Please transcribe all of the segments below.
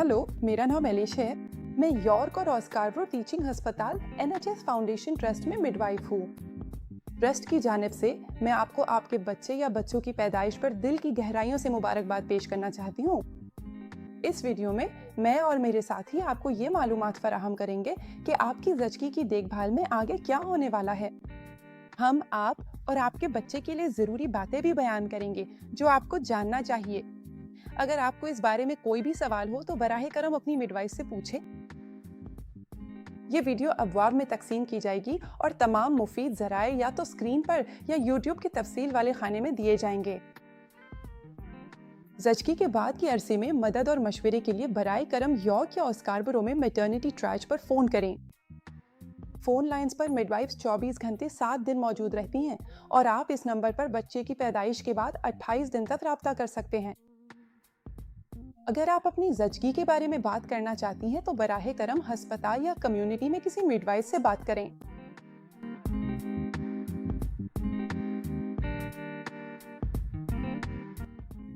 Hello, मेरा नाम Eilish है। मैं यॉर्क और ऑस्कार्बरो टीचिंग अस्पताल NHS फाउंडेशन ट्रस्ट में मिडवाइफ हूँ। ट्रस्ट की जानिब से मैं आपको आपके बच्चे या बच्चों की पैदाइश पर दिल की गहराइयों से मुबारकबाद पेश करना चाहती हूँ। इस वीडियो में मैं और मेरे साथी आपको ये मालूमात फराहम करेंगे कि आपकी ज़चगी की देखभाल में आगे क्या होने वाला है। हम आप और आपके बच्चे के लिए ज़रूरी बातें भी बयान करेंगे जो आपको जानना चाहिए। अगर आपको इस बारे में कोई भी सवाल हो तो बराहे करम अपनी मिडवाइफ से पूछें। ये वीडियो अबवाब में तकसीम की जाएगी और तमाम मुफीद ज़राए या तो स्क्रीन पर या यूट्यूब के तफसील वाले खाने में दिए जाएंगे। ज़चगी के बाद के अरसे में मदद और मशवरे के लिए बराए करम यॉर्क या ऑस्कार्बरो में मैटरनिटी ट्रैच पर फ़ोन करें। फ़ोन लाइंस पर मिडवाइफ्स 24 घंटे 7 दिन मौजूद रहती हैं और आप इस नंबर पर बच्चे की पैदाइश के बाद 28 दिन तक राब्ता कर सकते हैं। अगर आप अपनी ज़चगी के बारे में बात करना चाहती हैं तो बराहे करम हस्पताल या कम्युनिटी में किसी मिडवाइफ से बात करें।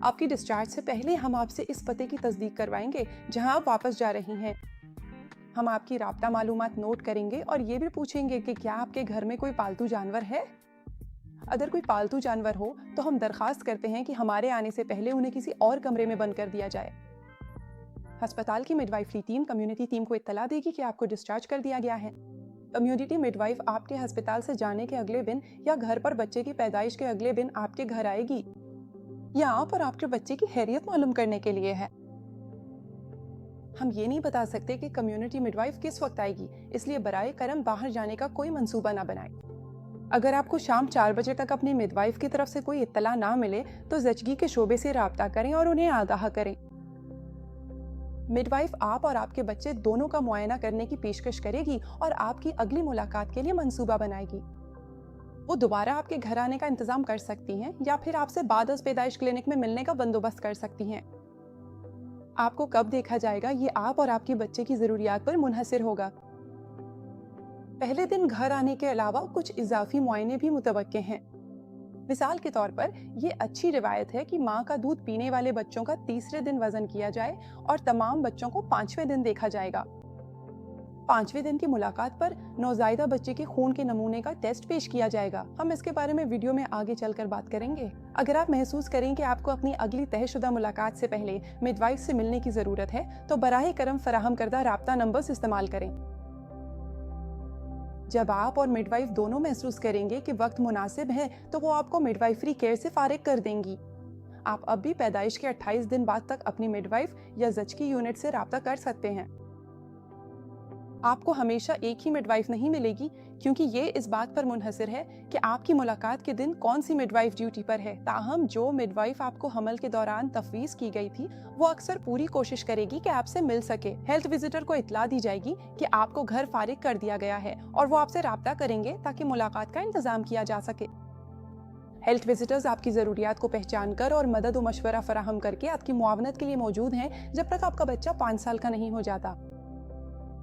आपकी डिस्चार्ज से पहले हम आपसे इस पते की तस्दीक करवाएंगे जहां आप वापस जा रही हैं। हम आपकी राब्ता मालूमात नोट करेंगे और ये भी पूछेंगे कि क्या आपके घर में कोई पालतू जानवर है। अगर कोई पालतू जानवर हो तो हम दरख्वास्त करते हैं कि हमारे आने से पहले उन्हें किसी और कमरे में बंद कर दिया जाए। अस्पताल की मिडवाइफरी टीम कम्युनिटी टीम को इत्तला देगी कि आपको डिस्चार्ज कर दिया गया है। कम्युनिटी मिडवाइफ आपके अस्पताल से जाने के अगले दिन या घर पर बच्चे की पैदाइश के अगले दिन आपके घर आएगी या आप और आपके बच्चे की खैरियत मालूम करने के लिए है। हम ये नहीं बता सकते कि कम्युनिटी मिडवाइफ किस वक्त आएगी, इसलिए बराए करम बाहर जाने का कोई मंसूबा ना बनाएं। अगर आपको शाम 4 बजे तक अपनी मिडवाइफ की तरफ से कोई इत्तला ना मिले तो ज़चगी के शोबे से राब्ता करें और उन्हें आगाह करें। मिडवाइफ आप और आपके बच्चे दोनों का मुआयना करने की पेशकश करेगी और आपकी अगली मुलाकात के लिए मंसूबा बनाएगी। वो दोबारा आपके घर आने का इंतजाम कर सकती हैं या फिर आपसे बाद अज़ पैदाइश क्लिनिक में मिलने का बंदोबस्त कर सकती हैं। आपको कब देखा जाएगा ये आप और आपके बच्चे की ज़रूरियात पर मुनहसिर होगा। पहले दिन घर आने के अलावा कुछ इजाफी मुआयने भी मुतवक्के हैं। मिसाल के तौर पर ये अच्छी रिवायत है कि माँ का दूध पीने वाले बच्चों का तीसरे दिन वजन किया जाए और तमाम बच्चों को 5वें दिन देखा जाएगा। 5वें दिन की मुलाकात पर नौज़ायदा बच्चे के खून के नमूने का टेस्ट पेश किया जाएगा। हम इसके बारे में वीडियो में आगे चलकर बात करेंगे। अगर आप महसूस करें कि आपको अपनी अगली तयशुदा मुलाकात से पहले मिडवाइफ से मिलने की ज़रूरत है तो बराहे करम फराहम करदा राब्ता नंबर्स इस्तेमाल करें। जब आप और मिडवाइफ दोनों महसूस करेंगे कि वक्त मुनासिब है तो वो आपको मिडवाइफरी केयर से फारिग कर देंगी। आप अब भी पैदाइश के 28 दिन बाद तक अपनी मिडवाइफ या ज़चगी यूनिट से राब्ता कर सकते हैं। आपको हमेशा एक ही मिडवाइफ नहीं मिलेगी क्योंकि ये इस बात पर मुनहसिर है कि आपकी मुलाकात के दिन कौन सी मिडवाइफ ड्यूटी पर है। ताहम जो मिडवाइफ आपको हमल के दौरान तफवीज़ की गई थी वो अक्सर पूरी कोशिश करेगी कि आपसे मिल सके। हेल्थ विजिटर को इत्तला दी जाएगी कि आपको घर फारिग कर दिया गया है और वो आपसे राब्ता करेंगे ताकि मुलाकात का इंतजाम किया जा सके। हेल्थ विजिटर्स आपकी ज़रूरियात को पहचान कर और मदद व मशवरा फराहम करके आपकी मुआवनत के लिए मौजूद हैं जब तक आपका बच्चा 5 साल का नहीं हो जाता।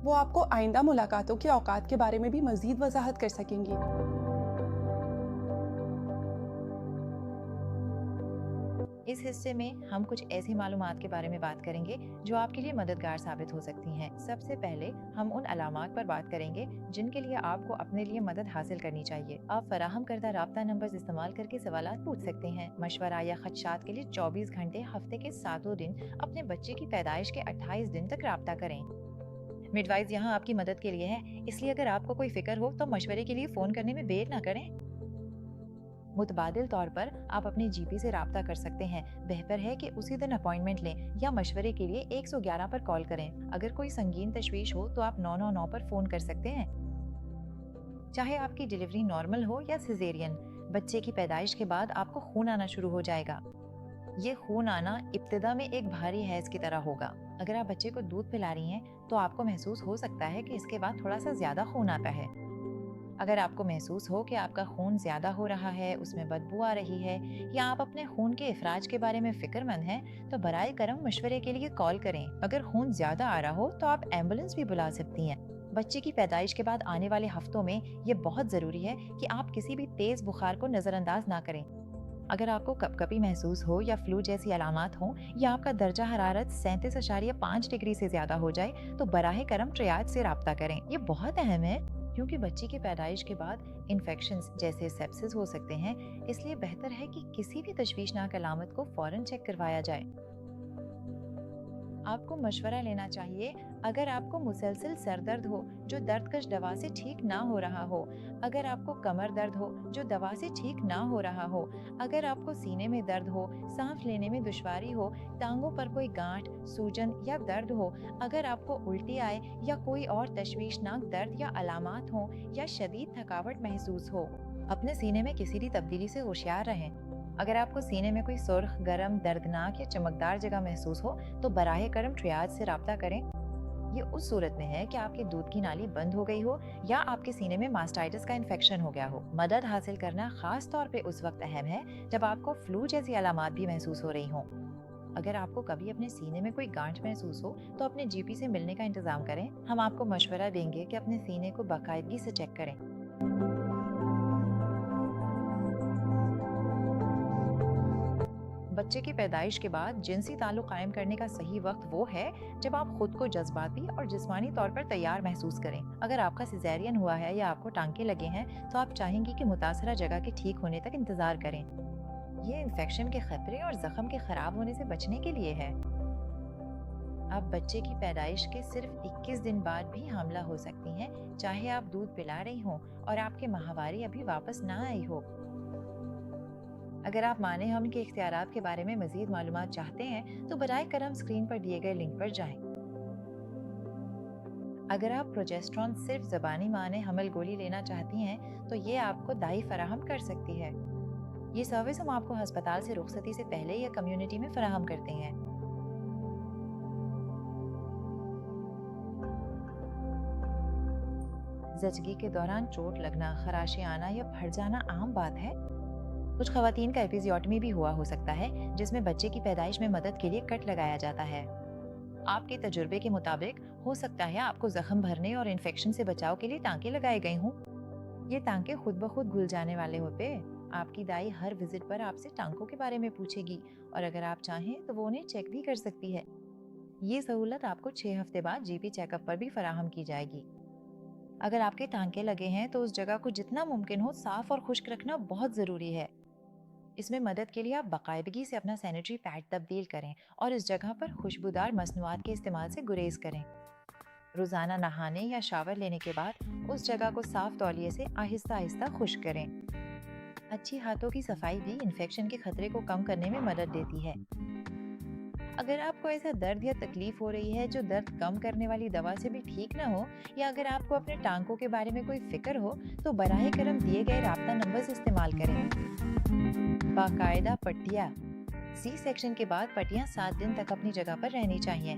वो आपको आइंदा मुलाकातों के औकात के बारे में भी मज़ीद वजाहत कर सकेंगी। इस हिस्से में हम कुछ ऐसी मालूमात के बारे में बात करेंगे जो आपके लिए मददगार साबित हो सकती हैं। सबसे पहले हम उन अलामात पर बात करेंगे जिनके लिए आपको अपने लिए मदद हासिल करनी चाहिए। आप फराहम करदा राब्ता नंबर्स इस्तेमाल करके सवालात पूछ सकते हैं। मशवरा या खदशात के लिए 24 घंटे हफ्ते के 7 दिन अपने बच्चे की पैदाइश के 28 दिन तक राब्ता करें। मिडवाइफ यहाँ आपकी मदद के लिए है, इसलिए अगर आपको कोई फिक्र हो तो मशवरे के लिए फ़ोन करने में देर ना करें। मुतबादिल तौर पर आप अपने जीपी से राब्ता कर सकते हैं। बेहतर है कि उसी दिन अपॉइंटमेंट लें या मशवरे के लिए 111 पर कॉल करें। अगर कोई संगीन तशवीश हो तो आप 999 पर फ़ोन कर सकते हैं। चाहे आपकी डिलीवरी नॉर्मल हो या सिजेरियन, बच्चे की पैदाइश के बाद आपको खून आना शुरू हो जाएगा। ये खून आना इब्तिदा में एक भारी हैज की तरह होगा। अगर आप बच्चे को दूध पिला रही हैं तो आपको महसूस हो सकता है कि इसके बाद थोड़ा सा ज़्यादा खून आता है। अगर आपको महसूस हो कि आपका खून ज़्यादा हो रहा है, उसमें बदबू आ रही है या आप अपने खून के इफराज के बारे में फ़िक्रमंद हैं तो बराए करम मशवरे के लिए कॉल करें। अगर खून ज़्यादा आ रहा हो तो आप एम्बुलेंस भी बुला सकती हैं। बच्चे की पैदाइश के बाद आने वाले हफ्तों में ये बहुत ज़रूरी है कि आप किसी भी तेज़ बुखार को नज़रअंदाज ना करें। अगर आपको कपकपी महसूस हो या फ्लू जैसी अलामात हों या आपका दर्जा हरारत 37.5 डिग्री से ज़्यादा हो जाए तो बराह करम ट्रियाज से राब्ता करें। ये बहुत अहम है क्योंकि बच्चे की पैदाइश के बाद इन्फेक्शंस जैसे सेप्सिस हो सकते हैं, इसलिए बेहतर है कि किसी भी तशवीशनाक अलामत को फौरन चेक करवाया जाए। आपको मशवरा लेना चाहिए अगर आपको मुसलसल सर दर्द हो जो दर्दकश दवा से ठीक ना हो रहा हो, अगर आपको कमर दर्द हो जो दवा से ठीक ना हो रहा हो, अगर आपको सीने में दर्द हो, सांस लेने में दुश्वारी हो, टांगों पर कोई गांठ, सूजन या दर्द हो, अगर आपको उल्टी आए या कोई और तशवीशनाक दर्द या अलामात हो या शदीद थकावट महसूस हो। अपने सीने में किसी भी तब्दीली से होशियार रहें। अगर आपको सीने में कोई सुर्ख, गरम, दर्दनाक या चमकदार जगह महसूस हो तो बराह करम ट्रियाज से राब्ता करें। ये उस सूरत में है कि आपके दूध की नाली बंद हो गई हो या आपके सीने में मास्टाइटिस का इन्फेक्शन हो गया हो। मदद हासिल करना खास तौर पे उस वक्त अहम है जब आपको फ्लू जैसी अलामात भी महसूस हो रही हों। अगर आपको कभी अपने सीने में कोई गांठ महसूस हो तो अपने जीपी से मिलने का इंतजाम करें। हम आपको मशवरा देंगे कि अपने सीने को बाकायदगी से चेक करें। बच्चे की पैदाइश के बाद जिनसी ताल्लुक कायम करने का सही वक्त वो है जब आप खुद को जज्बाती और जिस्मानी तौर पर तैयार महसूस करें। अगर आपका सिजेरियन हुआ है या आपको टांके लगे हैं तो आप चाहेंगी कि मुतासरा जगह के ठीक होने तक इंतजार करें। ये इन्फेक्शन के खतरे और जख्म के खराब होने से बचने के लिए है। आप बच्चे की पैदाइश के सिर्फ 21 दिन बाद भी हामला हो सकती हैं, चाहे आप दूध पिला रही हों और आपके माहवारी अभी वापस ना आई हो। अगर आप माने हम के इख्तियारात के बारे में मजीद मालूमात चाहते हैं तो बराए करम स्क्रीन पर दिए गए लिंक पर जाएं। अगर आप प्रोजेस्ट्रॉन सिर्फ ज़बानी माने हमल गोली लेना चाहती हैं तो ये आपको दाई फराहम कर सकती है। ये सर्विस हम आपको अस्पताल से रुखसती से पहले या कम्युनिटी में फराहम करते हैं। ज़चगी के दौरान चोट लगना, खराशी आना या फट जाना आम बात है। कुछ खवातीन का एपिजियोटमी भी हुआ हो सकता है जिसमें बच्चे की पैदाइश में मदद के लिए कट लगाया जाता है। आपके तजुर्बे के मुताबिक हो सकता है आपको जख्म भरने और इन्फेक्शन से बचाव के लिए टांके लगाए गए हों। ये टांके खुद ब खुद घुल जाने वाले होते। आपकी दाई हर विजिट पर आपसे टांकों के बारे में पूछेगी और अगर आप चाहें तो वो उन्हें चेक भी कर सकती है। ये सहूलत आपको 6 हफ्ते बाद जीपी चेकअप पर भी फराहम की जाएगी। अगर आपके टांके लगे हैं तो उस जगह को जितना मुमकिन हो साफ और खुश्क रखना बहुत ज़रूरी है। इसमें मदद के लिए आप बाकायदगी से अपना सैनिटरी पैड तब्दील करें और इस जगह पर खुशबूदार मसनूआत के इस्तेमाल से गुरेज करें। रोज़ाना नहाने या शावर लेने के बाद उस जगह को साफ तौलिए से आहिस्ता आहिस्ता खुश्क करें। अच्छी हाथों की सफाई भी इन्फेक्शन के खतरे को कम करने में मदद देती है। अगर आपको ऐसा दर्द या तकलीफ हो रही है जो दर्द कम करने वाली दवा से भी ठीक ना हो या अगर आपको अपने टांकों के बारे में कोई फिक्र हो तो बराह करम दिए गए राब्ता नंबर इस्तेमाल करें। बाकायदा पट्टियाँ। सी सेक्शन के बाद पट्टियाँ 7 दिन तक अपनी जगह पर रहनी चाहिए।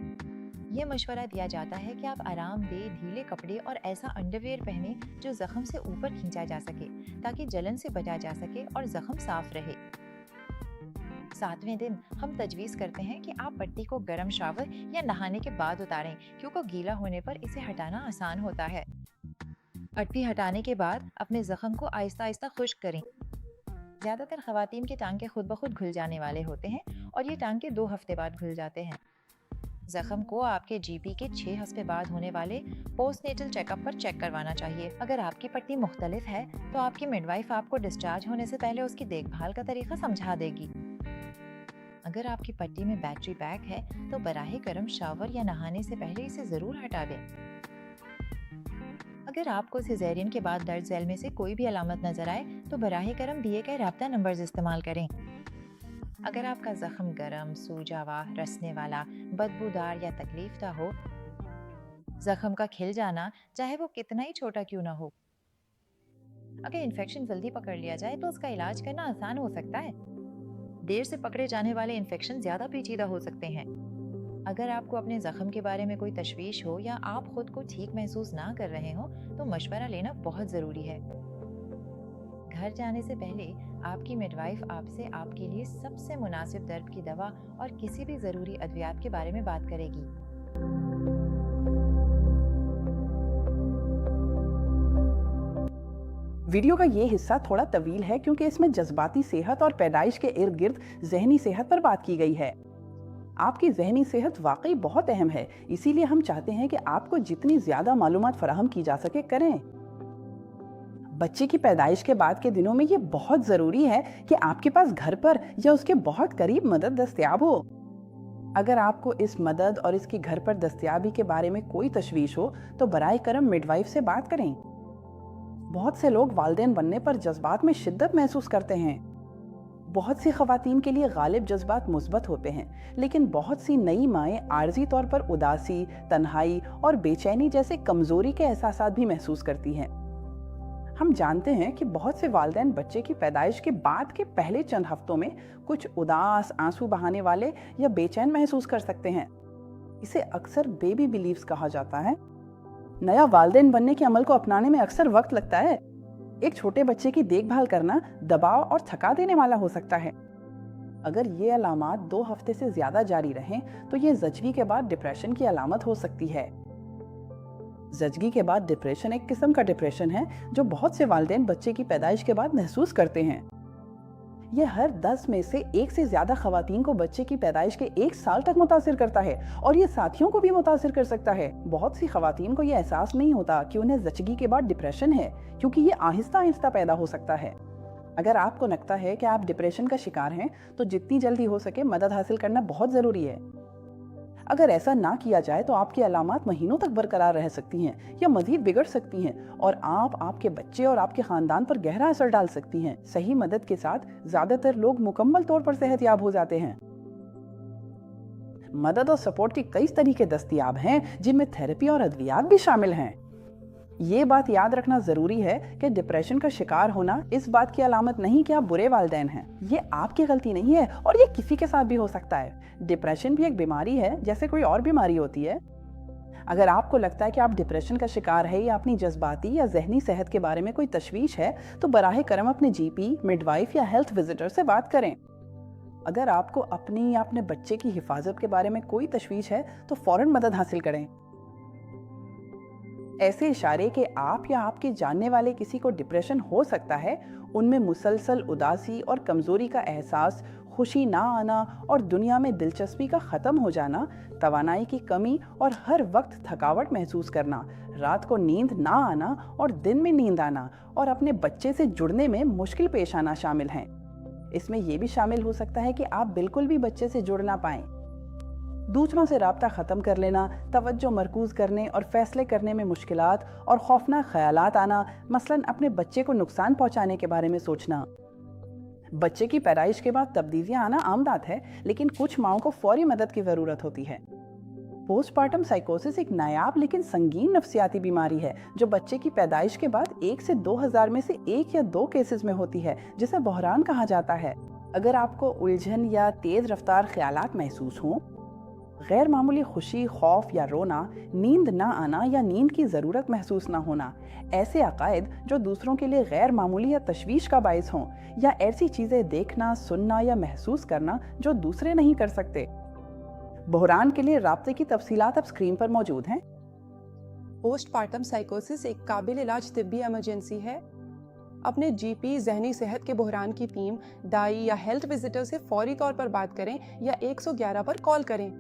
ये मशवरा दिया जाता है कि आप आरामदेह ढीले कपड़े और ऐसा अंडरवियर पहने जो जख्म से ऊपर खींचा जा सके ताकि जलन से बचा जा सके और जख्म साफ रहे। 7वें दिन हम तजवीज़ करते हैं कि आप पट्टी को गर्म शावर या नहाने के बाद उतारें क्योंकि गीला होने पर इसे हटाना आसान होता है। पट्टी हटाने के बाद अपने जख्म को आहिस्ता आहिस्ता खुश्क करें। ज़्यादातर खवातीन के टांके खुद ब खुद घुल जाने वाले होते हैं और ये टांके 2 हफ्ते बाद घुल जाते हैं। जख्म को आपके जीपी के 6 हफ्ते बाद होने वाले पोस्टनेटल चेकअप पर चेक करवाना चाहिए। अगर आपकी पट्टी मुख्तलिफ है तो आपकी मिडवाइफ आपको डिस्चार्ज होने से पहले उसकी देखभाल का तरीका समझा देगी। अगर आपकी पट्टी में बैटरी पैक है तो बराह करम शावर या नहाने से पहले इसे ज़रूर हटा दें। अगर आपको सिजेरियन के बाद दर्द झेल में से कोई भी अलामत नजर आए तो बराह करम दिए गए राब्ता नंबर्स इस्तेमाल करें। अगर आपका जख्म गरम, सूजा हुआ, रसने वाला, बदबूदार या तकलीफ दा हो, जख्म का खिल जाना चाहे वो कितना ही छोटा क्यों ना हो, अगर इन्फेक्शन जल्दी पकड़ लिया जाए तो उसका इलाज करना आसान हो सकता है। देर से पकड़े जाने वाले इन्फेक्शन ज्यादा पेचीदा हो सकते हैं। अगर आपको अपने जख्म के बारे में कोई तशवीश हो या आप खुद को ठीक महसूस ना कर रहे हो तो मशवरा लेना बहुत ज़रूरी है। घर जाने से पहले आपकी मिडवाइफ आपसे आपके लिए सबसे मुनासिब दर्द की दवा और किसी भी ज़रूरी अद्वियात के बारे में बात करेगी। वीडियो का ये हिस्सा थोड़ा तवील है क्योंकि इसमें जज्बाती सेहत और पैदाइश के इर्द गिर्द ज़हनी सेहत पर बात की गई है। आपकी ज़हनी सेहत वाकई बहुत अहम है, इसीलिए हम चाहते हैं कि आपको जितनी ज़्यादा मालूमात फराहम की जा सके करें। बच्चे की पैदाइश के बाद के दिनों में ये बहुत ज़रूरी है कि आपके पास घर पर या उसके बहुत करीब मदद दस्तयाब हो। अगर आपको इस मदद और इसकी घर पर दस्तयाबी के बारे में कोई तशवीश हो तो बराए करम मिडवाइफ से बात करें। बहुत से लोग वालिदैन बनने पर जज्बात में शिद्दत महसूस करते हैं। बहुत सी ख़वातीन के लिए गालिब जज्बात मुस्बत होते हैं, लेकिन बहुत सी नई माएँ आर्जी तौर पर उदासी, तन्हाई और बेचैनी जैसे कमज़ोरी के एहसासात भी महसूस करती हैं। हम जानते हैं कि बहुत से वालिदैन बच्चे की पैदाइश के बाद के पहले चंद हफ्तों में कुछ उदास, आंसू बहाने वाले या बेचैन महसूस कर सकते हैं। इसे अक्सर बेबी बिलीव्स कहा जाता है। नया वालिदैन बनने के अमल को अपनाने में अक्सर वक्त लगता है। एक छोटे बच्चे की देखभाल करना दबाव और थका देने वाला हो सकता है। अगर ये अलामात 2 हफ्ते से ज्यादा जारी रहें तो ये ज़चगी के बाद डिप्रेशन की अलामत हो सकती है। ज़चगी के बाद डिप्रेशन एक किस्म का डिप्रेशन है जो बहुत से वालिदैन बच्चे की पैदाइश के बाद महसूस करते हैं। यह हर 10 में से 1 से ज्यादा खवातीन को बच्चे की पैदाइश के 1 साल तक मुतासिर करता है और ये साथियों को भी मुतासिर कर सकता है। बहुत सी खवातीन को यह एहसास नहीं होता कि उन्हें ज़चगी के बाद डिप्रेशन है, क्योंकि ये आहिस्ता आहिस्ता पैदा हो सकता है। अगर आपको लगता है कि आप डिप्रेशन का शिकार हैं तो जितनी जल्दी हो सके मदद हासिल करना बहुत ज़रूरी है। अगर ऐसा ना किया जाए तो आपकी अलामात महीनों तक बरकरार रह सकती हैं या मजीद बिगड़ सकती हैं और आपके बच्चे और आपके खानदान पर गहरा असर डाल सकती हैं। सही मदद के साथ ज्यादातर लोग मुकम्मल तौर पर सेहतयाब हो जाते हैं। मदद और सपोर्ट के कई तरीके दस्तयाब हैं, जिनमें थेरेपी और अद्वियात भी शामिल हैं। ये बात याद रखना जरूरी है कि डिप्रेशन का शिकार होना इस बात की अलामत नहीं कि आप बुरे वालिदैन हैं। ये आपकी गलती नहीं है और ये किसी के साथ भी हो सकता है। डिप्रेशन भी एक बीमारी है जैसे कोई और बीमारी होती है। अगर आपको लगता है कि आप डिप्रेशन का शिकार है या अपनी जज्बाती या जहनी सेहत के बारे में कोई तशवीश है तो बराहे करम अपने जीपी, मिडवाइफ या हेल्थ विजिटर से बात करें। अगर आपको अपनी या अपने बच्चे की हिफाजत के बारे में कोई तशवीश है तो फौरन मदद हासिल करें। ऐसे इशारे कि आप या आपके जानने वाले किसी को डिप्रेशन हो सकता है, उनमें मुसलसल उदासी और कमजोरी का एहसास, खुशी ना आना और दुनिया में दिलचस्पी का ख़त्म हो जाना, तवानाई की कमी और हर वक्त थकावट महसूस करना, रात को नींद ना आना और दिन में नींद आना और अपने बच्चे से जुड़ने में मुश्किल पेश आना शामिल हैं। इसमें यह भी शामिल हो सकता है कि आप बिल्कुल भी बच्चे से जुड़ ना पाएं। दूसरों से राब्ता ख़त्म कर लेना, तवज्जो मरकूज़ करने और फैसले करने में मुश्किलात और खौफनाक ख्यालात आना, मसलन अपने बच्चे को नुकसान पहुंचाने के बारे में सोचना। बच्चे की पैदाइश के बाद तब्दीलियां आना आम बात है, लेकिन कुछ माओं को फौरी मदद की ज़रूरत होती है। पोस्टपार्टम साइकोसिस एक नायाब लेकिन संगीन नफ्सियाती बीमारी है जो बच्चे की पैदाइश के बाद 1 से 2000 में से 1 या 2 केसेस में होती है, जिसे बहरान कहा जाता है। अगर आपको उलझन या तेज़ रफ्तार ख्यालात महसूस हों, गैर मामूली खुशी, खौफ या रोना, नींद ना आना या नींद की ज़रूरत महसूस ना होना, ऐसे अकायद जो दूसरों के लिए गैर मामूली या तशवीश का बायस हों, या ऐसी चीज़ें देखना, सुनना या महसूस करना जो दूसरे नहीं कर सकते। बहरान के लिए राब्ते की तफसीलात अब स्क्रीन पर मौजूद हैं। पोस्टपार्टम साइकोसिस एक काबिल इलाज तिब्बी एमरजेंसी है। अपने जीपी, जहनी सेहत के बहरान की टीम, दाई या हेल्थ विजिटर से फौरी तौर पर बात करें या 111 पर कॉल करें।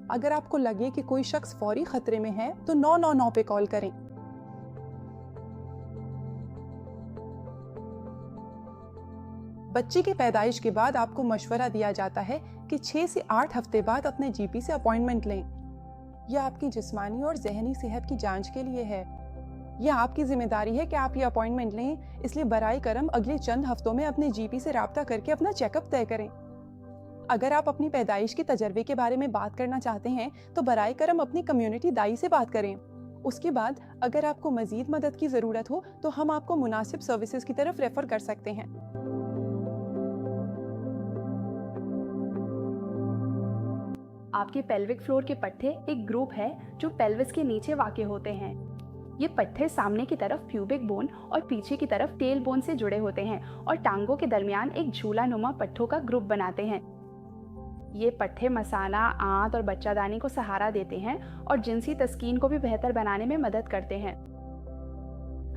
अगर आपको लगे कि कोई शख्स फौरी खतरे में है तो 999 पे कॉल करें। बच्चे की पैदाइश के बाद आपको मशवरा दिया जाता है कि 6 से 8 हफ्ते बाद अपने जीपी से अपॉइंटमेंट लें। यह आपकी जिस्मानी और जहनी सेहत की जांच के लिए है। यह आपकी जिम्मेदारी है कि आप ये अपॉइंटमेंट लें, इसलिए बराए करम अगले चंद हफ्तों में अपने जीपी से राब्ता करके अपना चेकअप तय करें। अगर आप अपनी पैदाइश के तजर्बे के बारे में बात करना चाहते हैं तो बराए करम अपनी कम्युनिटी दाई से बात करें। उसके बाद अगर आपको मजीद मदद की ज़रूरत हो तो हम आपको मुनासिब सर्विसेज की तरफ रेफर कर सकते हैं। आपके पेल्विक फ्लोर के पट्टे एक ग्रुप है जो पेल्विस के नीचे वाक़े होते हैं। ये पट्टे सामने की तरफ प्यूबिक बोन और पीछे की तरफ टेल बोन से जुड़े होते हैं और टांगों के दरमियान एक झूला नुमा पट्टों का ग्रुप बनाते हैं। ये पट्टे मसाना, आंत और बच्चादानी को सहारा देते हैं और जिनसी तस्कीन को भी बेहतर बनाने में मदद करते हैं।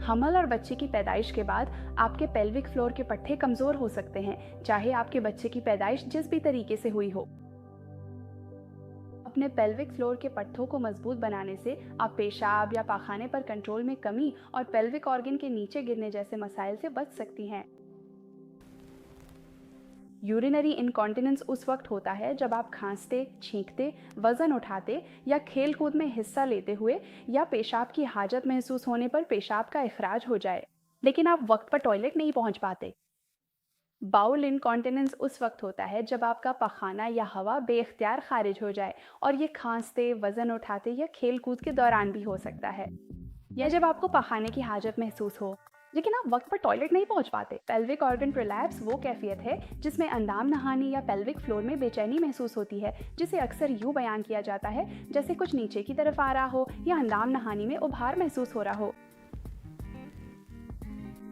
हमल और बच्चे की पैदाइश के बाद आपके पेल्विक फ्लोर के पट्टे कमजोर हो सकते हैं, चाहे आपके बच्चे की पैदाइश जिस भी तरीके से हुई हो। अपने पेल्विक फ्लोर के पट्टों को मजबूत बनाने से आप पेशाब या पाखाने पर कंट्रोल में कमी और पेल्विक ऑर्गन के नीचे गिरने जैसे मसाइल से बच सकती हैं। यूरिनरी इनकॉन्टिनेंस उस वक्त होता है जब आप खांसते, छींकते, वजन उठाते या खेल कूद में हिस्सा लेते हुए या पेशाब की हाजत महसूस होने पर पेशाब का इखराज हो जाए, लेकिन आप वक्त पर टॉयलेट नहीं पहुंच पाते। बाउल इनकॉन्टिनेंस उस वक्त होता है जब आपका पखाना या हवा बेइख्तियार खारिज हो जाए, और ये खांसते, वजन उठाते या खेल कूद के दौरान भी हो सकता है, या जब आपको पखाने की हाजत महसूस हो लेकिन आप वक्त पर टॉयलेट नहीं पहुंच पाते। पेल्विक ऑर्गन प्रोलैप्स वो कैफियत है जिसमें अंदाम नहानी या पेल्विक फ्लोर में बेचैनी महसूस होती है, जिसे अक्सर यूं बयान किया जाता है जैसे कुछ नीचे की तरफ आ रहा हो या अंदाम नहानी में उभार महसूस हो रहा हो।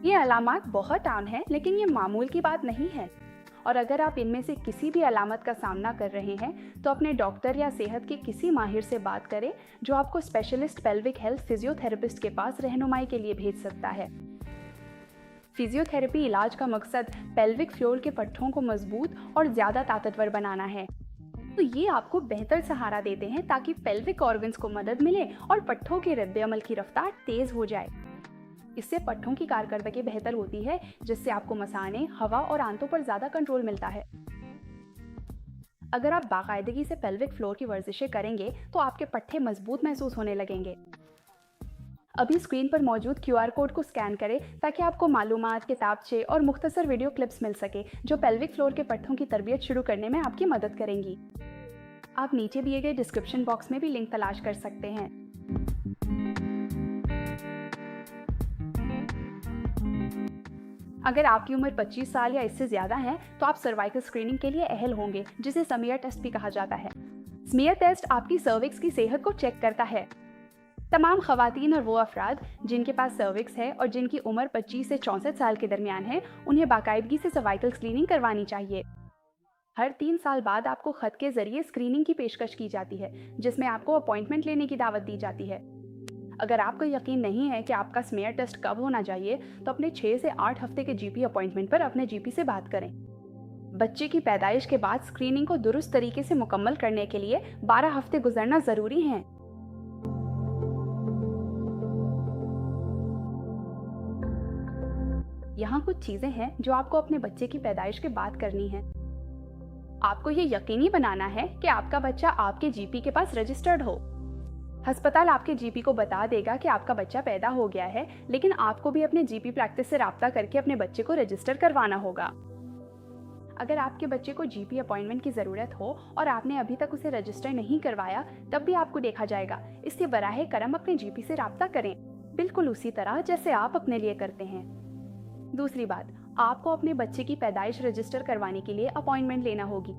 ये अलामत बहुत आम हैं, लेकिन ये मामूल की बात नहीं है, और अगर आप इनमें से किसी भी अलामत का सामना कर रहे हैं तो अपने डॉक्टर या सेहत के किसी माहिर से बात करें जो आपको स्पेशलिस्ट पेल्विक हेल्थ फिजियोथेरेपिस्ट के पास रहनुमाई के लिए भेज सकता है। फिजियोथेरेपी इलाज का मकसद पेल्विक फ्लोर के पट्टों को मजबूत और ज़्यादा ताकतवर बनाना है, तो ये आपको बेहतर सहारा देते हैं ताकि पेल्विक ऑर्गन्स को मदद मिले और पट्टों के रद्द-ए-अमल की रफ्तार तेज हो जाए। इससे पट्टों की कारकर्दगी बेहतर होती है, जिससे आपको मसाने, हवा और आंतों पर ज़्यादा कंट्रोल मिलता है। अगर आप बाकायदगी से पेल्विक फ्लोर की वर्जिशें करेंगे तो आपके पट्टे मजबूत महसूस होने लगेंगे। अभी स्क्रीन पर मौजूद QR कोड को स्कैन करें ताकि आपको मालूमात, किताबचे और मुख्तसर वीडियो क्लिप्स मिल सके जो पेल्विक फ्लोर के पट्टों की तरबियत शुरू करने में आपकी मदद करेंगी। आप नीचे दिए गए डिस्क्रिप्शन बॉक्स में भी लिंक तलाश कर सकते हैं। अगर आपकी उम्र 25 साल या इससे ज़्यादा है तो आप सर्वाइकल स्क्रीनिंग के लिए अहल होंगे, जिसे स्मीयर टेस्ट भी कहा जाता है। स्मीयर टेस्ट आपकी सर्विक्स की सेहत को चेक करता है। तमाम खवातीन और वो अफराद जिनके पास सर्विक्स है और जिनकी उम्र 25 से 64 साल के दरमियान है, उन्हें बाकायदगी से सर्वाइकल स्क्रीनिंग करवानी चाहिए। हर 3 साल बाद आपको ख़त के ज़रिए स्क्रीनिंग की पेशकश की जाती है, जिसमें आपको अपॉइंटमेंट लेने की दावत दी जाती है। अगर आपको यकीन नहीं है कि आपका स्मीयर टेस्ट कब होना चाहिए, तो अपने 6 से 8 हफ्ते के GP अपॉइंटमेंट पर अपने GP से बात करें। बच्चे की पैदाइश के बाद स्क्रीनिंग को दुरुस्त तरीके से मुकम्मल करने के लिए 12 हफ्ते गुजरना ज़रूरी है। यहाँ कुछ चीज़ें हैं जो आपको अपने बच्चे की पैदाइश के बाद करनी है। आपको ये यकीनी बनाना है कि आपका बच्चा आपके GP के पास रजिस्टर्ड हो। अस्पताल आपके GP को बता देगा कि आपका बच्चा पैदा हो गया है, लेकिन आपको भी अपने GP प्रैक्टिस से राब्ता करके अपने बच्चे को रजिस्टर करवाना होगा। अगर आपके बच्चे को GP अपॉइंटमेंट की ज़रूरत हो और आपने अभी तक उसे रजिस्टर नहीं करवाया, तब भी आपको देखा जाएगा। इसलिए बराहे करम अपने GP से राब्ता करें, बिल्कुल उसी तरह जैसे आप अपने लिए करते हैं। दूसरी बात, आपको अपने बच्चे की पैदाइश रजिस्टर करवाने के लिए अपॉइंटमेंट लेना होगी।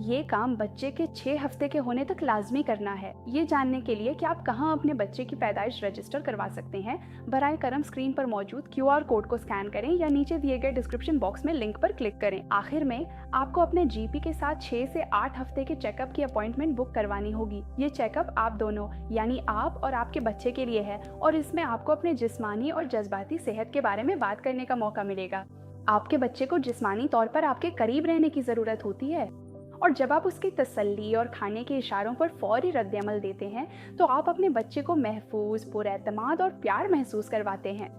ये काम बच्चे के 6 हफ्ते के होने तक लाजमी करना है। ये जानने के लिए कि आप कहां अपने बच्चे की पैदाइश रजिस्टर करवा सकते हैं, बराए करम स्क्रीन पर मौजूद QR कोड को स्कैन करें या नीचे दिए गए डिस्क्रिप्शन बॉक्स में लिंक पर क्लिक करें। आखिर में आपको अपने GP के साथ 6 से 8 हफ्ते के चेकअप की अपॉइंटमेंट बुक करवानी होगी। ये चेकअप आप दोनों यानी आप और आपके बच्चे के लिए है, और इसमें आपको अपने जिस्मानी और जज्बाती सेहत के बारे में बात करने का मौका मिलेगा। आपके बच्चे को जिस्मानी तौर पर आपके करीब रहने की ज़रूरत होती है, और जब आप उसकी तसल्ली और खाने के इशारों पर फौरी रद्द-ए-अमल देते हैं तो आप अपने बच्चे को महफूज, पुरएतमाद और प्यार महसूस करवाते हैं।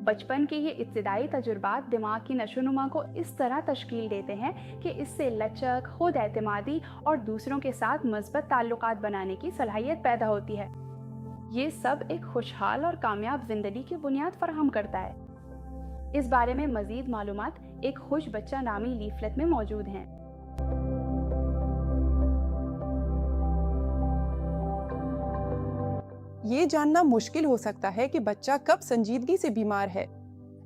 बचपन के ये इब्तिदाई तजुर्बात दिमाग की नशोनुमा को इस तरह तश्कील देते हैं कि इससे लचक, खुद एतमादी और दूसरों के साथ मस्बत ताल्लुकात बनाने की सलाहियत पैदा होती है। ये सब एक खुशहाल और कामयाब जिंदगी की बुनियाद फराहम करता है। इस बारे में मज़ीद मालूमात एक खुश बच्चा नामी लीफलेट में मौजूद हैं। ये जानना मुश्किल हो सकता है कि बच्चा कब संजीदगी से बीमार है,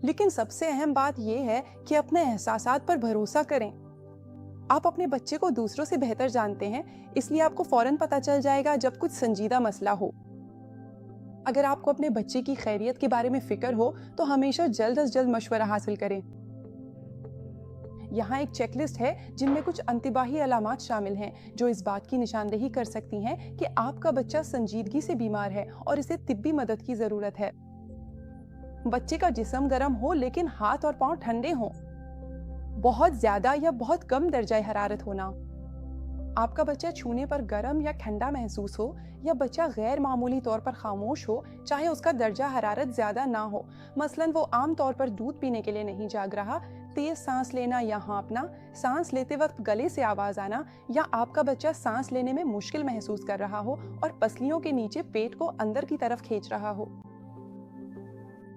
लेकिन सबसे अहम बात यह है कि अपने एहसासात पर भरोसा करें। आप अपने बच्चे को दूसरों से बेहतर जानते हैं, इसलिए आपको फौरन पता चल जाएगा जब कुछ संजीदा मसला हो। अगर आपको अपने बच्चे की खैरियत के बारे में फिक्र हो तो हमेशा जल्द अज जल्द मशवरा हासिल करें। यहाँ एक चेकलिस्ट है जिनमें कुछ अंतबाही अलामात शामिल हैं जो इस बात की निशानदेही कर सकती हैं कि आपका बच्चा संजीदगी से बीमार है और इसे तिब्बी मदद की ज़रूरत है। बच्चे का जिस्म गर्म हो लेकिन हाथ और पांव ठंडे हों। बहुत ज्यादा या बहुत कम दर्जा हरारत होना। आपका बच्चा छूने पर गर्म या ठंडा महसूस हो, या बच्चा गैर मामूली तौर पर खामोश हो, चाहे उसका दर्जा हरारत ज्यादा ना हो। मसलन वो आम तौर पर दूध पीने के लिए नहीं जाग रहा, तेज सांस लेना या हाँफना, सांस लेते वक्त गले से आवाज आना, या आपका बच्चा सांस लेने में मुश्किल महसूस कर रहा हो और पसलियों के नीचे पेट को अंदर की तरफ खींच रहा हो।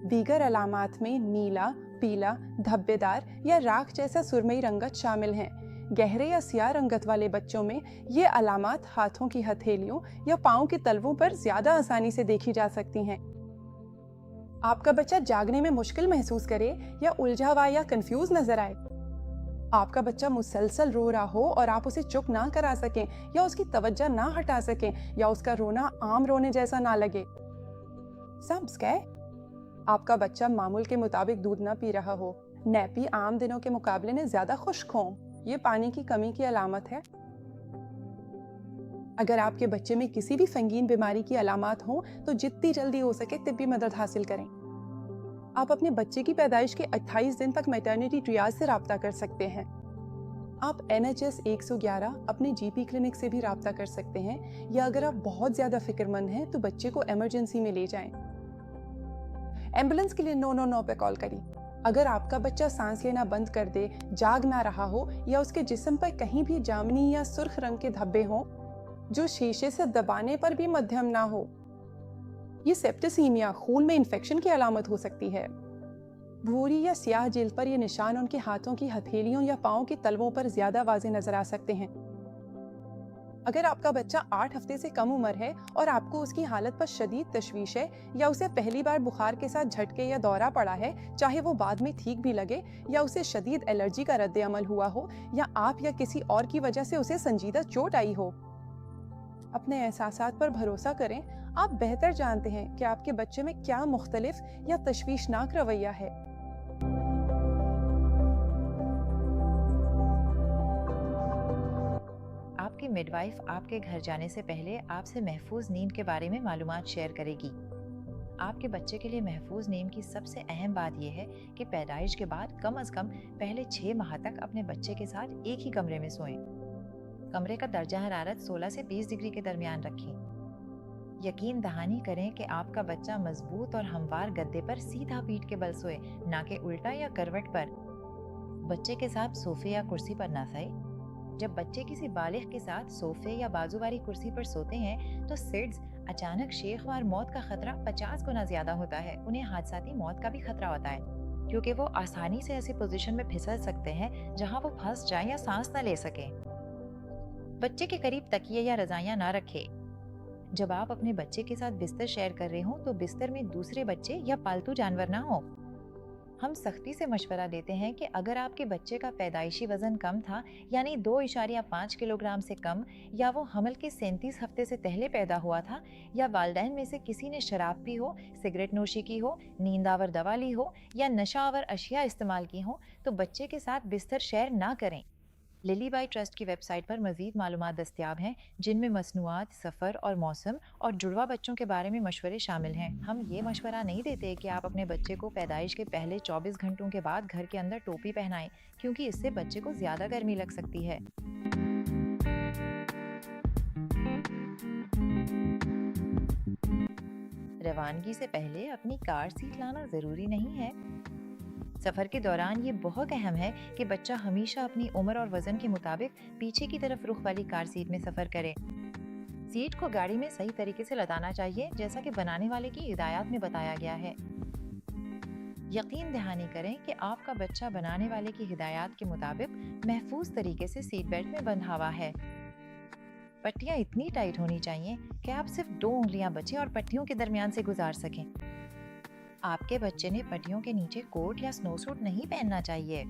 दीगर अलामात में नीला, पीला, धब्बेदार या राख जैसा सुरमई रंगत शामिल हैं। गहरे या सियाह रंगत वाले बच्चों में ये अलामात हाथों की हथेलियों या पाँव के तलवों पर ज्यादा आसानी से देखी जा सकती हैं। आपका बच्चा जागने में मुश्किल महसूस करे या उलझा हुआ या कंफ्यूज नजर आए। आपका बच्चा मुसलसल रो रहा हो और आप उसे चुप ना करा सकें या उसकी तवज्जो ना हटा सकें, या उसका रोना आम रोने जैसा ना लगे। आपका बच्चा मामूल के मुताबिक दूध ना पी रहा हो, नैपी आम दिनों के मुकाबले में ज्यादा खुश्क हो, ये पानी की कमी की अलामत है। अगर आपके बच्चे में किसी भी संगीन बीमारी की अलामत हो तो जितनी जल्दी हो सके तिब्बी मदद हासिल करें। आप अपने बच्चे की पैदाइश के 28 दिन तक मैटरनिटी ट्रियाज से राब्ता कर सकते हैं। आप NHS 111 अपने GP क्लिनिक से भी राब्ता कर सकते हैं, या अगर आप बहुत ज्यादा फिक्रमंद हैं तो बच्चे को इमरजेंसी में ले जाएं। एम्बुलेंस के लिए 999 पे कॉल करें। अगर आपका बच्चा सांस लेना बंद कर दे, जाग ना रहा हो, या उसके जिस्म पर कहीं भी जामनी या सुर्ख रंग के धब्बे हों जो शीशे से दबाने पर भी मध्यम ना हो, ये सेप्टिसीमिया, खून में इन्फेक्शन की अलामत हो सकती है। भूरी या सियाह जिल्द पर ये निशान उनके हाथों की हथेलियों या पाँव के तलवों पर ज्यादा वाज़ेह नजर आ सकते हैं। अगर आपका बच्चा 8 हफ्ते से कम उम्र है और आपको उसकी हालत पर शदीद तशवीश है, या उसे पहली बार बुखार के साथ झटके या दौरा पड़ा है, चाहे वो बाद में ठीक भी लगे, या उसे शदीद एलर्जी का रद्द अमल हुआ हो, या आप या किसी और की वजह से उसे संजीदा चोट आई हो, अपने एहसासात पर भरोसा करें। आप बेहतर जानते हैं कि आपके बच्चे में क्या मुख्तलिफ या तशवीशनाक रवैया है। आपकी मिडवाइफ आपके घर जाने से पहले आपसे महफूज नींद के बारे में मालूमात शेयर करेगी। आपके बच्चे के लिए महफूज नींद की सबसे अहम बात यह है कि पैदाइश के बाद कम से कम पहले 6 माह तक अपने बच्चे के साथ एक ही कमरे में सोएं। कमरे का दर्जा हरारत 16 से 20 डिग्री के दरमियान रखें। यकीन दहानी करें कि आपका बच्चा मजबूत और हमवार गद्दे पर सीधा पीठ के बल सोए, ना कि उल्टा या करवट पर। बच्चे के साथ सोफे या कुर्सी पर ना सोए। जब बच्चे किसी बालिग के साथ सोफे या बाजू वाली कुर्सी पर सोते हैं तो सिड्स, अचानक शेखवार मौत का खतरा 50 गुना ज्यादा होता है। उन्हें हादसाती मौत का भी खतरा होता है, क्योंकि वो आसानी से ऐसी पोजीशन में फिसल सकते हैं जहां वो फंस जाएं या सांस न ले सकें। बच्चे के करीब तकिए या रजाइयां ना रखें। जब आप अपने बच्चे के साथ बिस्तर शेयर कर रहे हो तो बिस्तर में दूसरे बच्चे या पालतू जानवर ना हो। हम सख्ती से मशवरा देते हैं कि अगर आपके बच्चे का पैदाइशी वजन कम था, यानी 2.5 किलोग्राम से कम, या वो हमल के 37 हफ्ते से पहले पैदा हुआ था, या वालिदैन में से किसी ने शराब पी हो, सिगरेट नोशी की हो, नींदावर दवा ली हो, या नशावर अशिया इस्तेमाल की हो, तो बच्चे के साथ बिस्तर शेयर ना करें। लिली बाई ट्रस्ट की वेबसाइट पर मज़ीद मालूमात दस्तियाब हैं, जिनमें मसनूआत, सफ़र और मौसम और जुड़वा बच्चों के बारे में मशवरे शामिल हैं। हम ये मशवरा नहीं देते कि आप अपने बच्चे को पैदाइश के पहले 24 घंटों के बाद घर के अंदर टोपी पहनाएं, क्योंकि इससे बच्चे को ज़्यादा गर्मी लग सकती है। रवानगी से पहले अपनी कार सीट लाना ज़रूरी नहीं है। सफ़र के दौरान ये बहुत अहम है कि बच्चा हमेशा अपनी उम्र और वज़न के मुताबिक पीछे की तरफ रुख वाली कार सीट में सफ़र करे। सीट को गाड़ी में सही तरीके से लदाना चाहिए, जैसा कि बनाने वाले की हिदायत में बताया गया है। यकीन दहानी करें कि आपका बच्चा बनाने वाले की हिदायत के मुताबिक महफूज तरीके से सीट बेल्ट में बंधा हुआ है। पट्टियाँ इतनी टाइट होनी चाहिए कि आप सिर्फ 2 उंगलियां बचें और पट्टियों के दरमियान से गुजार सकें। आपके बच्चे ने पट्टियों के नीचे कोट या स्नो सूट नहीं पहनना चाहिए,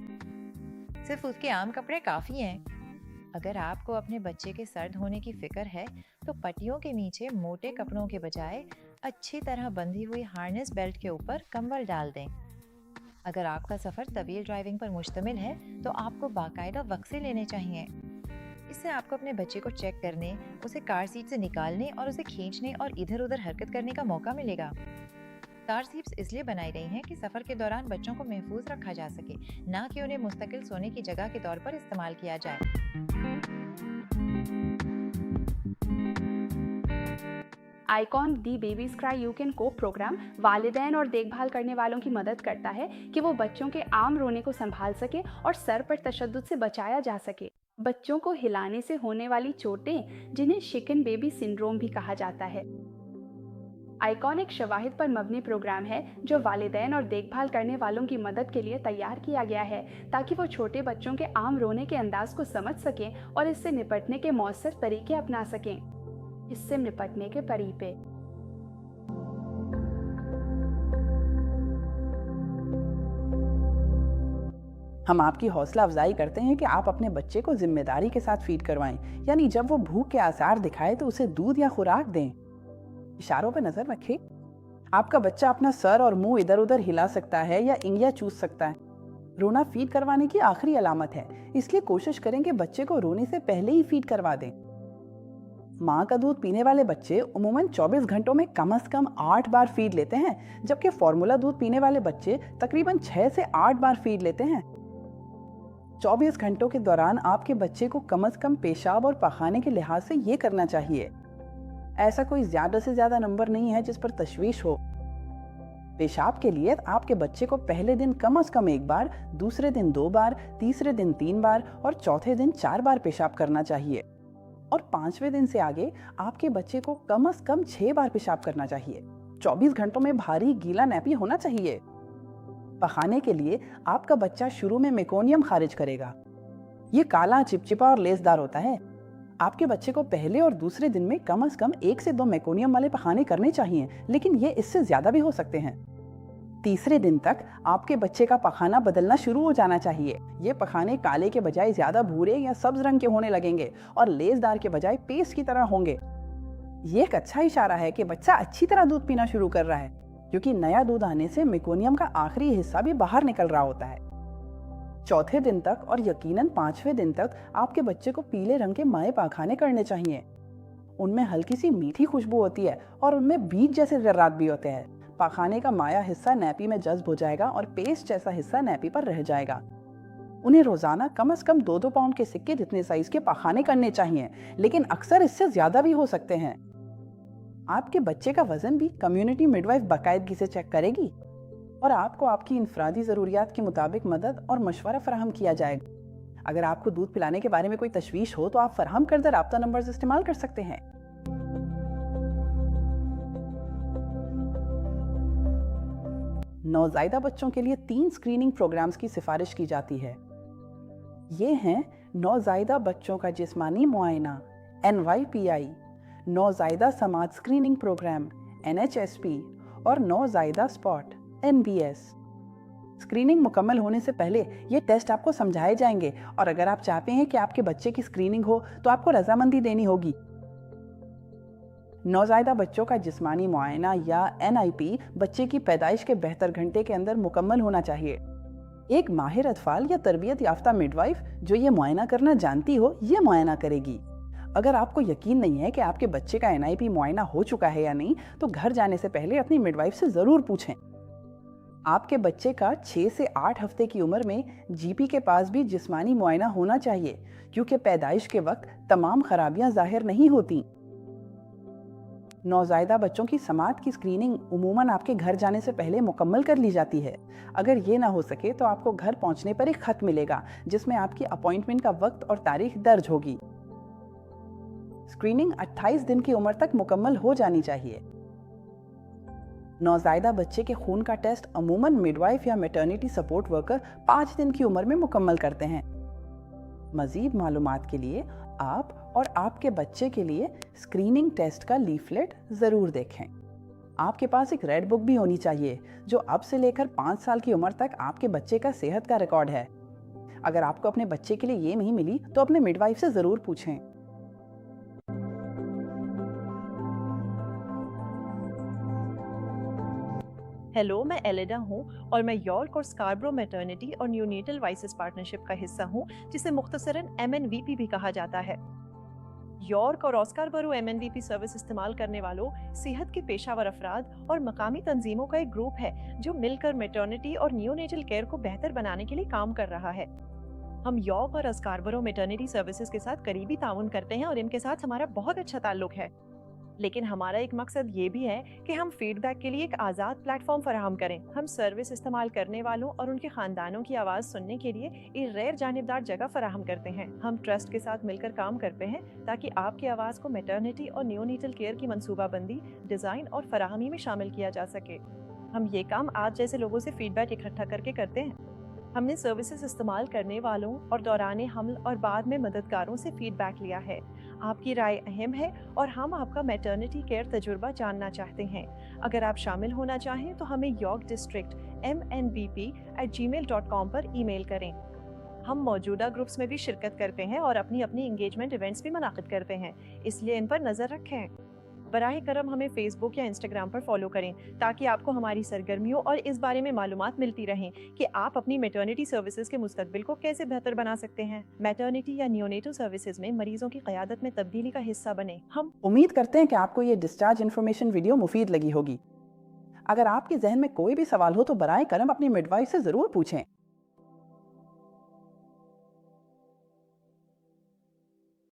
सिर्फ उसके आम कपड़े काफी हैं। अगर आपको अपने बच्चे के सर्द होने की फिक्र है तो पट्टियों के नीचे मोटे कपड़ों के बजाय अच्छी तरह बंधी हुई हार्नेस बेल्ट के ऊपर कंबल डाल दें। अगर आपका सफर तवील ड्राइविंग पर मुश्तमिल है तो आपको बाकायदा वक्फे लेने चाहिए। इससे आपको अपने बच्चे को चेक करने, उसे कार सीट से निकालने और उसे खींचने और इधर उधर हरकत करने का मौका मिलेगा। कार सीट्स इसलिए बनाई गई हैं कि सफर के दौरान बच्चों को महफूज रखा जा सके, ना कि उन्हें मुस्तकिल सोने की जगह के तौर पर इस्तेमाल किया जाए। Icon the babies cry you can को प्रोग्राम वालिदैन और देखभाल करने वालों की मदद करता है कि वो बच्चों के आम रोने को संभाल सके और सर पर तशद्दुद से बचाया जा सके। बच्चों को हिलाने से होने वाली चोटें, जिन्हें शिकन बेबी सिंड्रोम भी कहा जाता है। आइकॉन एक शवाहिद पर मबनी प्रोग्राम है जो वालिदैन और देखभाल करने वालों की मदद के लिए तैयार किया गया है ताकि वो छोटे बच्चों के आम रोने के अंदाज को समझ सकें और इससे निपटने के मौसर तरीके अपना सकें। इससे निपटने के तरीके। हम आपकी हौसला अफजाई करते हैं कि आप अपने बच्चे को जिम्मेदारी के साथ फीड करवाएं, यानी जब वो भूख के आसार दिखाए तो उसे दूध या खुराक दें। इशारों पर नजर रखें। आपका बच्चा अपना सर और मुंह इधर उधर हिला सकता है या इंगिया चूस सकता है। रोना फीड करवाने की आखिरी अलामत है, इसलिए कोशिश करें कि बच्चे को रोने से पहले ही फीड करवा दें। माँ का दूध पीने वाले बच्चे उम्मूमन 24 घंटों में कम से कम 8 बार फीड लेते हैं, जबकि फॉर्मूला दूध पीने वाले बच्चे तकरीबन 6 से 8 बार फीड लेते हैं। 24 घंटों के दौरान आपके बच्चे को कम से कम पेशाब और पखाने के लिहाज से ये करना चाहिए। ऐसा कोई ज्यादा से ज्यादा नंबर नहीं है जिस पर तशवीश हो। पेशाब के लिए आपके बच्चे को पहले दिन कम से कम 1 बार, दूसरे दिन 2 बार, तीसरे दिन 3 बार और चौथे दिन 4 बार पेशाब करना चाहिए। और 5वें दिन से आगे आपके बच्चे को कम से कम 6 बार पेशाब करना चाहिए। 24 घंटों में भारी गीला नैपी होना चाहिए। पखाने के लिए आपका बच्चा शुरू में मेकोनियम खारिज करेगा। ये काला, चिपचिपा और लेसदार होता है। आपके बच्चे को पहले और दूसरे दिन में कम से कम 1 से 2 मेकोनियम वाले पखाने करने चाहिए, लेकिन ये इससे ज्यादा भी हो सकते हैं। तीसरे दिन तक आपके बच्चे का पखाना बदलना शुरू हो जाना चाहिए। ये पखाने काले के बजाय ज्यादा भूरे या सब्ज रंग के होने लगेंगे और लेसदार के बजाय पेस्ट की तरह होंगे। ये एक अच्छा इशारा है कि बच्चा अच्छी तरह दूध पीना शुरू कर रहा है, क्योंकि नया दूध आने से मेकोनियम का आखिरी हिस्सा भी बाहर निकल रहा होता है। चौथे दिन तक और यकीनन 5वें दिन तक आपके बच्चे को पीले रंग के माए पखाने करने चाहिए। उनमें हल्की सी मीठी खुशबू होती है और उनमें बीज जैसे जर्रात भी होते हैं। पखाने का माया हिस्सा नैपी में जज्ब हो जाएगा और पेस्ट जैसा हिस्सा नैपी पर रह जाएगा। उन्हें रोजाना कम से कम 2-2 पाउंड के सिक्के जितने साइज के पखाने करने चाहिए, लेकिन अक्सर इससे ज्यादा भी हो सकते हैं। आपके बच्चे का वजन भी कम्युनिटी मिडवाइफ बाकायदगी से चेक करेगी और आपको आपकी इंफरादी ज़रूरियात के मुताबिक मदद और मशवरा फराहम किया जाएगा। अगर आपको दूध पिलाने के बारे में कोई तशवीश हो तो आप फराहम करदा राब्ता नंबर्स इस्तेमाल कर सकते हैं। नौज़ायदा बच्चों के लिए 3 स्क्रीनिंग प्रोग्राम्स की सिफारिश की जाती है। ये हैं नौज़ायदा बच्चों का जिस्मानी मुआयना NYPI, नौज़ायदा समाज स्क्रीनिंग प्रोग्राम NHSP और नौज़ायदा स्पॉट NBS। स्क्रीनिंग मुकम्मल होने से पहले ये टेस्ट आपको समझाए जाएंगे और अगर आप चाहते हैं कि आपके बच्चे की स्क्रीनिंग हो तो आपको रजामंदी देनी होगी। नौज़ायदा बच्चों का जिस्मानी मुआयना या NIP बच्चे की पैदाइश के बेहतर घंटे के अंदर मुकम्मल होना चाहिए। एक माहिर अतफाल या तरबियत याफ्ता मिडवाइफ जो ये मुआयना करना जानती हो, ये मुआयना करेगी। अगर आपको यकीन नहीं है कि आपके बच्चे का NIP मुआयना हो चुका है या नहीं, तो घर जाने से पहले अपनी मिडवाइफ से ज़रूर पूछें। आपके बच्चे का 6 से 8 हफ्ते की उम्र में GP के पास भी जिस्मानी मुआयना होना चाहिए, क्योंकि पैदाइश के वक्त तमाम खराबियां ज़ाहिर नहीं होती। नौज़ायदा बच्चों की समात की स्क्रीनिंग उमूमन आपके घर जाने से पहले मुकम्मल कर ली जाती है। अगर ये ना हो सके तो आपको घर पहुंचने पर एक खत मिलेगा जिसमें आपकी अपॉइंटमेंट का वक्त और तारीख दर्ज होगी। स्क्रीनिंग 28 दिन की उम्र तक मुकम्मल हो जानी चाहिए। नौज़ायदा बच्चे के खून का टेस्ट अमूमन मिडवाइफ या मैटरनिटी सपोर्ट वर्कर 5 दिन की उम्र में मुकम्मल करते हैं। मज़ीद मालूमात के लिए आप और आपके बच्चे के लिए स्क्रीनिंग टेस्ट का लीफलेट ज़रूर देखें। आपके पास एक रेड बुक भी होनी चाहिए जो अब से लेकर 5 साल की उम्र तक आपके बच्चे का सेहत का रिकॉर्ड है। अगर आपको अपने बच्चे के लिए ये नहीं मिली तो अपने मिडवाइफ से ज़रूर पूछें। हेलो, मैं एलेडा हूँ और मैं यॉर्क और स्कारब्रो मैटरनिटी और न्यूनेटल वाइसेस पार्टनरशिप का हिस्सा हूँ, जिसे मुख्तसरन MNVP भी कहा जाता है। यॉर्क और ऑस्कारबरो MNVP सर्विस इस्तेमाल करने वालों, सेहत के पेशावर अफराद और मकामी तंजीमों का एक ग्रुप है जो मिलकर मैटरनिटी और नियोनेटल केयर को बेहतर बनाने के लिए काम कर रहा है। हम यॉर्क और ऑस्कारबरो मैटरनिटी सर्विसेज के साथ करीबी ताउन करते हैं और इनके साथ हमारा बहुत अच्छा ताल्लुक है। लेकिन हमारा एक मकसद ये भी है कि हम फीडबैक के लिए एक आज़ाद प्लेटफॉर्म फराहम करें। हम सर्विस इस्तेमाल करने वालों और उनके ख़ानदानों की आवाज़ सुनने के लिए एक गैर जानिबदार जगह फराहम करते हैं। हम ट्रस्ट के साथ मिलकर काम करते हैं ताकि आपकी आवाज़ को मैटरनिटी और नियोनेटल केयर की मनसूबाबंदी, डिज़ाइन और फराहमी में शामिल किया जा सके। हम ये काम आप जैसे लोगों से फीडबैक इकट्ठा करके करते हैं। हमने सर्विसेज इस्तेमाल करने वालों और दौरान हमल और बाद में मददगारों से फीडबैक लिया है। आपकी राय अहम है और हम आपका मैटरनिटी केयर तजुर्बा जानना चाहते हैं। अगर आप शामिल होना चाहें तो हमें यॉर्क डिस्ट्रिक्ट mnvp@gmail.com पर ईमेल करें। हम मौजूदा ग्रुप्स में भी शिरकत करते हैं और अपनी इंगेजमेंट इवेंट्स भी मुनाकिद करते हैं, इसलिए इन पर नज़र रखें। बराह करम हमें फेसबुक या इंस्टाग्राम पर फॉलो करें ताकि आपको हमारी सरगर्मियों और इस बारे में मालूमात मिलती रहें कि आप अपनी मैटरनिटी सर्विसेज के मुस्तकबिल को कैसे बेहतर बना सकते हैं। मैटरनिटी या नियोनेटल सर्विसेज में मरीजों की क़यादत में तब्दीली का हिस्सा बने। हम उम्मीद करते हैं कि आपको ये डिस्चार्ज इन्फॉर्मेशन वीडियो मुफीद लगी होगी। अगर आपके जहन में कोई भी सवाल हो तो बराए करम अपनी मिडवाइफ से ज़रूर पूछें।